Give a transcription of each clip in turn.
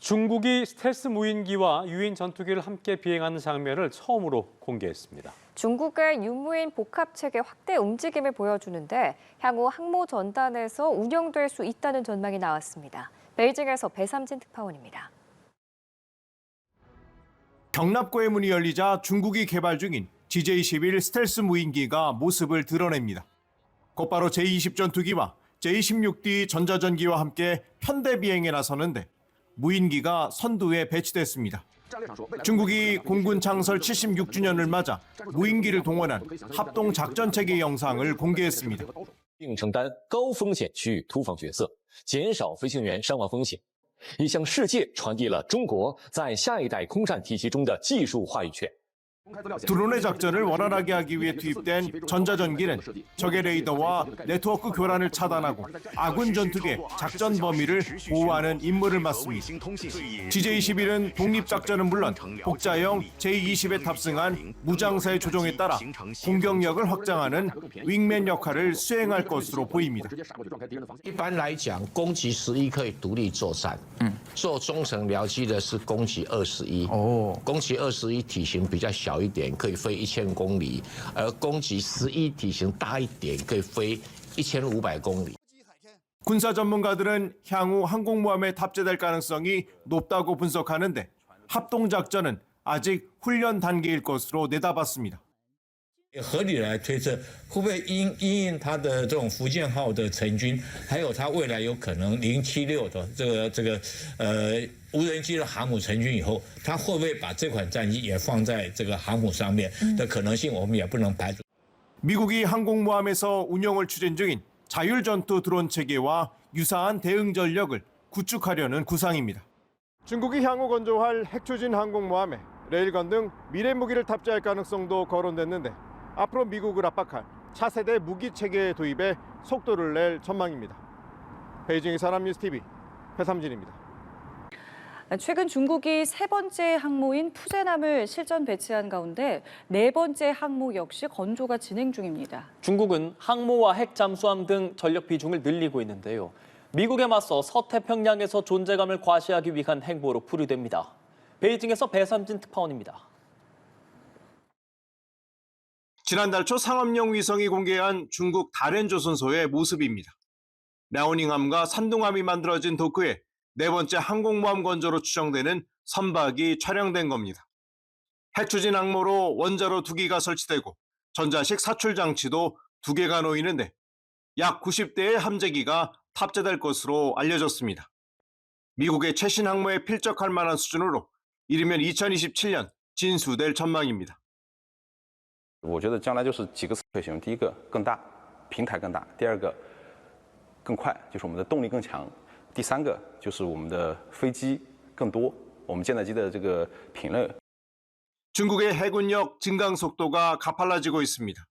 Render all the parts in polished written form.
중국이 스텔스 무인기와 유인 전투기를 함께 비행하는 장면을 처음으로 공개했습니다. 중국의 유무인 복합체계 확대 움직임을 보여주는데 향후 항모 전단에서 운영될 수 있다는 전망이 나왔습니다. 베이징에서 배삼진 특파원입니다. 경납고의 문이 열리자 중국이 개발 중인 GJ-11 스텔스 무인기가 모습을 드러냅니다. 곧바로 J-20 전투기와 J-16D 전자전기와 함께 편대 비행에 나서는데 무인기가 선두에 배치됐습니다. 중국이 공군 창설 76주년을 맞아 무인기를 동원한 합동 작전 체계 영상을 공개했습니다. 并承担高风险区域突防角色，减少飞行员伤亡风险，也向世界传递了中国在下一代空战体系中的技术话语权。 드론의 작전을 원활하게 하기 위해 투입된 전자전기는 적의 레이더와 네트워크 교란을 차단하고 아군 전투기의 작전 범위를 보호하는 임무를 맡습니다. GJ-11은 독립작전은 물론 복자형 J-20에 탑승한 무장사의 조종에 따라 공격력을 확장하는 윙맨 역할을 수행할 것으로 보입니다. 一般来讲，攻击11可以独立作战。做中程僚机的是攻击21。攻击21体型比较小一点，可以飞1000公里；而攻击11体型大一点，可以飞1500公里。 군사 전문가들은 향후 항공모함에 탑재될 가능성이 높다고 분석하는데 합동작전은 아직 훈련 단계일 것으로 내다봤습니다. 合理来推测，会不会因应它的这种福建号的成军，还有它未来有可能076的这个无人机的航母成军以后，它会不会把这款战机也放在这个航母上面的可能性，我们也不能排除。 미국이 항공모함에서 운용을 추진 중인 자율전투 드론 체계와 유사한 대응 전력을 구축하려는 구상입니다. 중국이 향후 건조할 핵추진 항공모함에 레일건 등 미래 무기를 탑재할 가능성도 거론됐는데 앞으로 미국을 압박할 차세대 무기 체계 도입에 속도를 낼 전망입니다. 베이징의 사람뉴스TV 배삼진입니다. 최근 중국이 세 번째 항모인 푸젠함을 실전 배치한 가운데 네 번째 항모 역시 건조가 진행 중입니다. 중국은 항모와 핵 잠수함 등 전력 비중을 늘리고 있는데요. 미국에 맞서 서태평양에서 존재감을 과시하기 위한 행보로 풀이됩니다. 베이징에서 배삼진 특파원입니다. 지난달 초 상업용 위성이 공개한 중국 다롄 조선소의 모습입니다. 랴오닝함과 산둥함이 만들어진 도크에 네 번째 항공모함 건조로 추정되는 선박이 촬영된 겁니다. 핵추진 항모로 원자로 2기가 설치되고 전자식 사출 장치도 2개가 놓이는데 약 90대의 함재기가 탑재될 것으로 알려졌습니다. 미국의 최신 항모에 필적할 만한 수준으로 이르면 2027년 진수될 전망입니다. 我觉得将来就是几个次飞行，第一个更大，平台更大；第二个更快，就是我们的动力更强；第三个就是我们的飞机更多，我们舰载机的这个品类。 중국의 해군력 증강 속도가 가팔라지고 있습니다.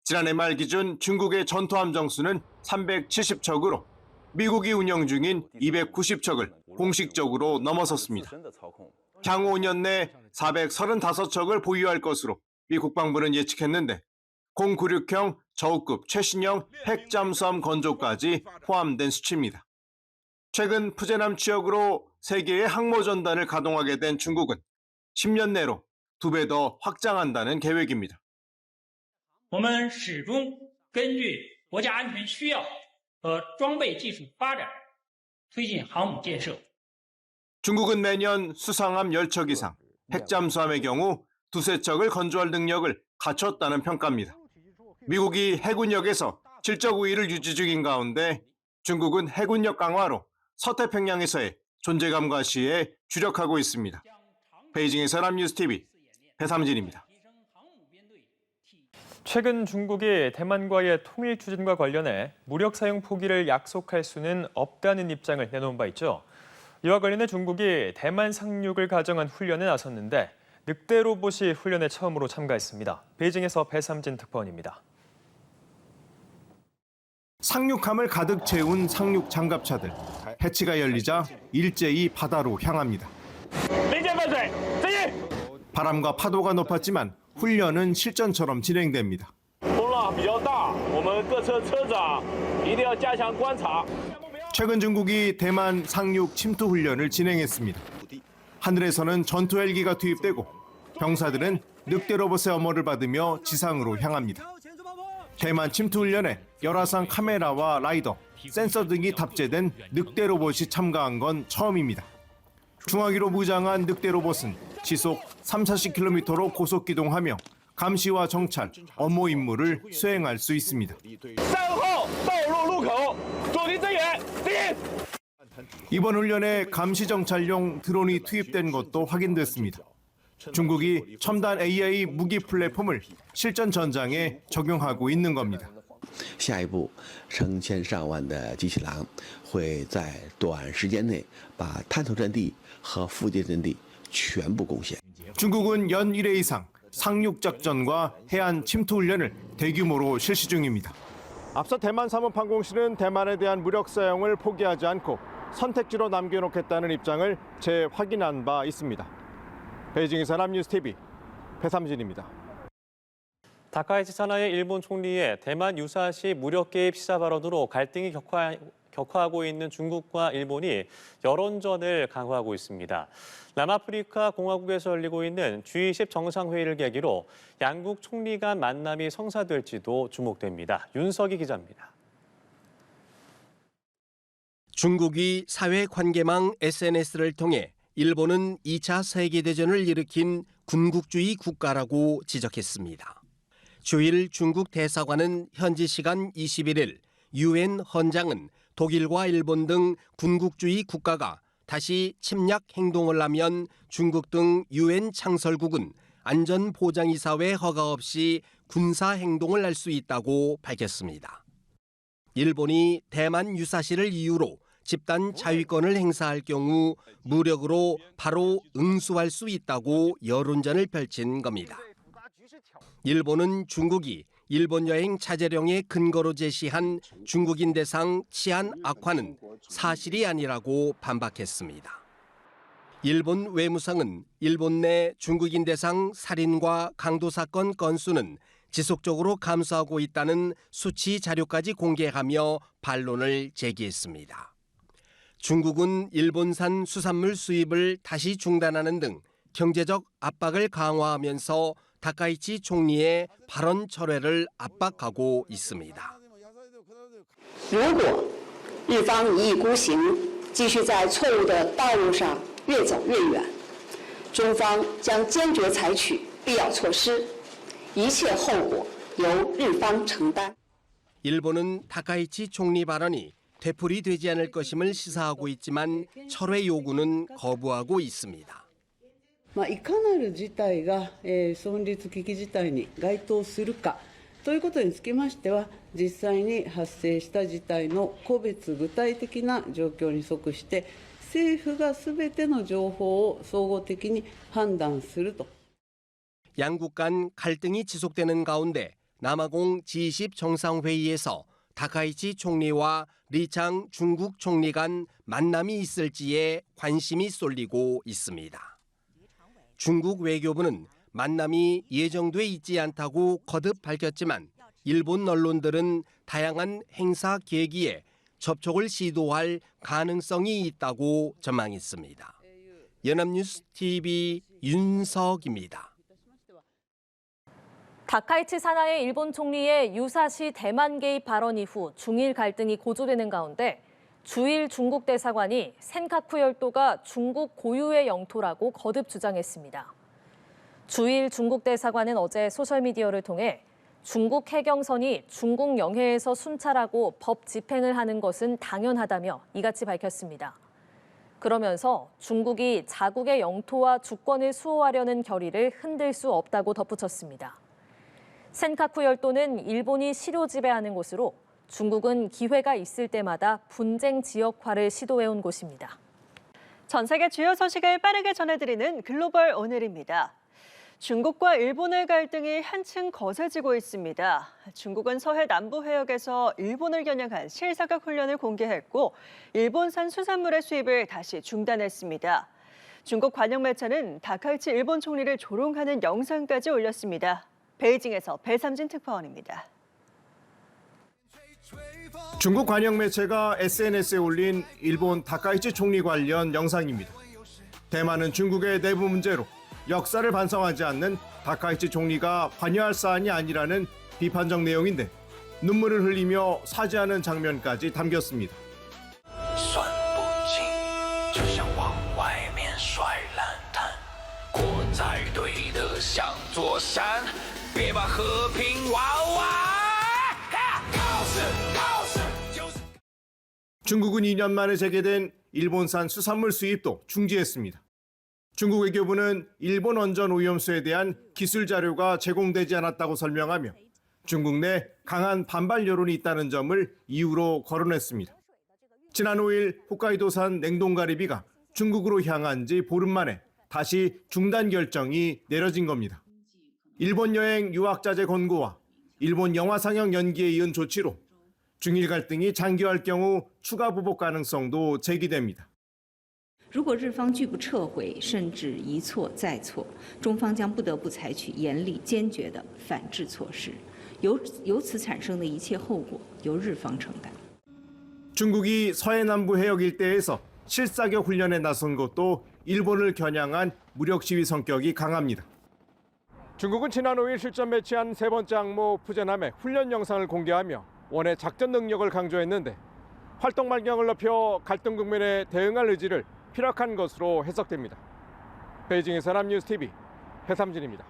지난해 말 기준 중국의 전투함 정수는 370척으로 미국이 운영 중인 290척을 공식적으로 넘어섰습니다. 향후 5년 내 435척을 보유할 것으로 미 국방부는 예측했는데 096형 저우급 최신형 핵잠수함 건조까지 포함된 수치입니다. 최근 푸젠함 취역으로 세계의 항모 전단을 가동하게 된 중국은 10년 내로 2배 더 확장한다는 계획입니다. 我们始终根据国家安全需要和装备技术发展推进航母建设. 중국은 매년 수상함 10척 이상, 핵잠수함의 경우 2~3척을 건조할 능력을 갖췄다는 평가입니다. 미국이 해군력에서 질적 우위를 유지 중인 가운데 중국은 해군력 강화로 서태평양에서의 존재감과 시에 주력하고 있습니다. 베이징의 사람뉴스TV 배삼진입니다. 최근 중국이 대만과의 통일 추진과 관련해 무력 사용 포기를 약속할 수는 없다는 입장을 내놓은 바 있죠. 이와 관련해 중국이 대만 상륙을 가정한 훈련에 나섰는데 늑대 로봇이 훈련에 처음으로 참가했습니다. 베이징에서 배삼진 특파원입니다. 상륙함을 가득 채운 상륙 장갑차들. 해치가 열리자 일제히 바다로 향합니다. 바람과 파도가 높았지만 훈련은 실전처럼 진행됩니다. 风浪比较大，我们各车车长一定要加强观察。 최근 중국이 대만 상륙 침투 훈련을 진행했습니다. 하늘에서는 전투 헬기가 투입되고 병사들은 늑대 로봇의 엄호를 받으며 지상으로 향합니다. 대만 침투 훈련에 열화상 카메라와 라이더, 센서 등이 탑재된 늑대 로봇이 참가한 건 처음입니다. 중화기로 무장한 늑대 로봇은 시속 3-40km로 고속 기동하며 감시와 정찰, 엄호 임무를 수행할 수 있습니다. 이번 훈련에 감시 정찰용 드론이 투입된 것도 확인됐습니다. 중국이 첨단 AI 무기 플랫폼을 실전 전장에 적용하고 있는 겁니다. 下一步，成千上万的机器狼会在短时间内把滩头阵地和腹地阵地全部攻陷。 중국은 연 1회 이상 상륙 작전과 해안 침투 훈련을 대규모로 실시 중입니다. 앞서 대만 사무판공실은 대만에 대한 무력 사용을 포기하지 않고 선택지로 남겨놓겠다는 입장을 재확인한 바 있습니다. 베이징에서 남뉴스TV 배삼진입니다. 다카이치 사나이 일본 총리의 대만 유사시 무력 개입 시사 발언으로 갈등이 격화하고 있는 중국과 일본이 여론전을 강화하고 있습니다. 남아프리카 공화국에서 열리고 있는 G20 정상회의를 계기로 양국 총리 간 만남이 성사될지도 주목됩니다. 윤석희 기자입니다. 중국이 사회관계망 SNS를 통해 일본은 2차 세계대전을 일으킨 군국주의 국가라고 지적했습니다. 주일 중국 대사관은 현지 시간 21일 UN 헌장은 독일과 일본 등 군국주의 국가가 다시 침략 행동을 하면 중국 등 UN 창설국은 안전보장이사회 허가 없이 군사 행동을 할 수 있다고 밝혔습니다. 일본이 대만 유사시를 이유로 집단 자위권을 행사할 경우 무력으로 바로 응수할 수 있다고 여론전을 펼친 겁니다. 일본은 중국이 일본 여행 자제령의 근거로 제시한 중국인 대상 치안 악화는 사실이 아니라고 반박했습니다. 일본 외무성은 일본 내 중국인 대상 살인과 강도 사건 건수는 지속적으로 감소하고 있다는 수치 자료까지 공개하며 반론을 제기했습니다. 중국은 일본산 수산물 수입을 다시 중단하는 등 경제적 압박을 강화하면서 다카이치 총리의 발언 철회를 압박하고 있습니다. 如果日方一意孤行，继续在错误的道路上越走越远，中方将坚决采取必要措施，一切后果由日方承担。 일본은 다카이치 총리 발언이 되풀이되지 않을 것임을 시사하고 있지만 철회 요구는 거부하고 있습니다. いかなる事態が存立危機事態に該当するかということにつきましては、実際に発生した事態の個別具体的な状況に即して政府がすべての情報を総合的に判断すると。 양국 간 갈등이 지속되는 가운데 남아공 G20 정상회의에서 다카이치 총리와 리창 중국 총리 간 만남이 있을지에 관심이 쏠리고 있습니다. 중국 외교부는 만남이 예정돼 있지 않다고 거듭 밝혔지만 일본 언론들은 다양한 행사 계기에 접촉을 시도할 가능성이 있다고 전망했습니다. 연합뉴스 TV 윤석입니다. 다카이치 사나이 일본 총리의 유사시 대만 개입 발언 이후 중일 갈등이 고조되는 가운데 주일 중국 대사관이 센카쿠 열도가 중국 고유의 영토라고 거듭 주장했습니다. 주일 중국 대사관은 어제 소셜미디어를 통해 중국 해경선이 중국 영해에서 순찰하고 법 집행을 하는 것은 당연하다며 이같이 밝혔습니다. 그러면서 중국이 자국의 영토와 주권을 수호하려는 결의를 흔들 수 없다고 덧붙였습니다. 센카쿠 열도는 일본이 실효 지배하는 곳으로 중국은 기회가 있을 때마다 분쟁 지역화를 시도해온 곳입니다. 전 세계 주요 소식을 빠르게 전해드리는 글로벌 오늘입니다. 중국과 일본의 갈등이 한층 거세지고 있습니다. 중국은 서해 남부 해역에서 일본을 겨냥한 실사격 훈련을 공개했고 일본산 수산물의 수입을 다시 중단했습니다. 중국 관영 매체는 다카이치 일본 총리를 조롱하는 영상까지 올렸습니다. 베이징에서 배삼진 특파원입니다. 중국 관영 매체가 SNS에 올린 일본 다카이치 총리 관련 영상입니다. 대만은 중국의 내부 문제로 역사를 반성하지 않는 다카이치 총리가 관여할 사안이 아니라는 비판적 내용인데 눈물을 흘리며 사죄하는 장면까지 담겼습니다. 중국은 2년 만에 재개된 일본산 수산물 수입도 중지했습니다. 중국 외교부는 일본 원전 오염수에 대한 기술 자료가 제공되지 않았다고 설명하며 중국 내 강한 반발 여론이 있다는 점을 이유로 거론했습니다. 지난 5일 홋카이도산 냉동가리비가 중국으로 향한 지 보름 만에 다시 중단 결정이 내려진 겁니다. 일본 여행 유학자재 권고와 일본 영화 상영 연기에 이은 조치로 중일 갈등이 장기화할 경우 추가 보복 가능성도 제기됩니다. 如果日方拒不撤回，甚至一错再错，中方将不得不采取严厉坚决的反制措施，由此产生的一切后果由日方承担。 중국이 서해 남부 해역 일대에서 실사격 훈련에 나선 것도 일본을 겨냥한 무력 시위 성격이 강합니다. 중국은 지난 5일 실전 배치한 세 번째 항모 푸젠함의 훈련 영상을 공개하며 원의 작전 능력을 강조했는데 활동 반경을 넓혀 갈등 국면에 대응할 의지를 피력한 것으로 해석됩니다. 베이징에서 남뉴스TV 배삼진입니다.